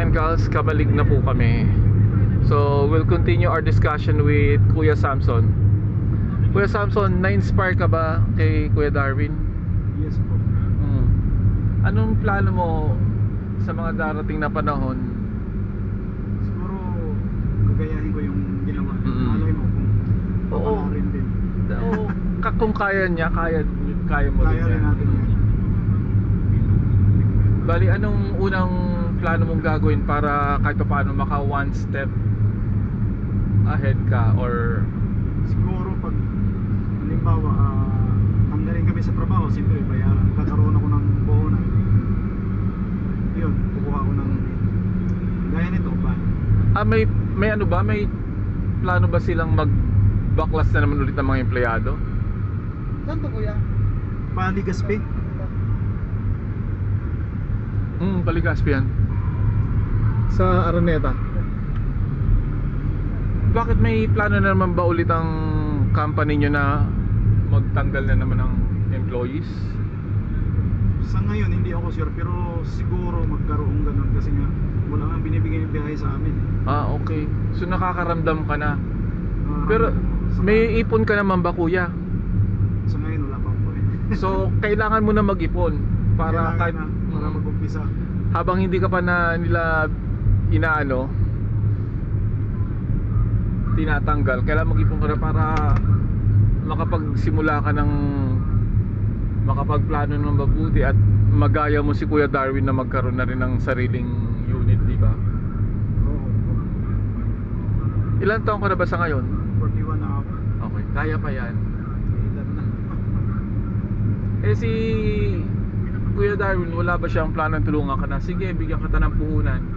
and gals, kabalik na po kami. So we'll continue our discussion with Kuya Samson. Kuya Samson, na-inspire ka ba kay Kuya Darwin? Yes po. Anong plano mo sa mga darating na panahon? Siguro gagayahin ko yung ginawa. Malay mo kung Oo. papalarin din. Oo, kung kaya niya, kaya mo Kaya rin natin yan. Bali, anong unang plano mong gagawin para kahit pa paano maka one step ahead ka? Or Siguro pag halimbawa tanggalin kami sa trabaho, siyempre bayaran, kakaroon ako ng puhunan. Yun, kukuha ako ng gaya nito ba? may ano ba? May plano ba silang magbaklas na naman ulit ng mga empleyado? Saan to kuya? Paligaspi. Paligaspi yan. Sa Araneta. Bakit may plano na naman ba ulit ang company nyo na magtanggal na naman ng employees? Sa ngayon hindi ako sure, pero siguro magkaroon ganun kasi nga wala kang binibigay yung biyahe sa amin. Okay. So nakakaramdam ka na. Pero Sa- may ipon ka naman ba, kuya? Sa ngayon wala pa po eh. So kailangan mo na mag-ipon para Kailangan kahit na, para mag-umpisa. habang hindi ka pa na nila inaano, tinatanggal, kailangan mag-ipon ka na para makapagsimula ka ng makapagplano ng mabuti at magaya mo si Kuya Darwin na magkaroon na rin ng sariling unit, di ba? Oo. Ilan taon ka na ba sa ngayon? 41 na ako. Okay, kaya pa yan. Ilan na. Si Kuya Darwin, wala ba siyang planong tulungan ka na? Sige, bigyan kita ng puhunan.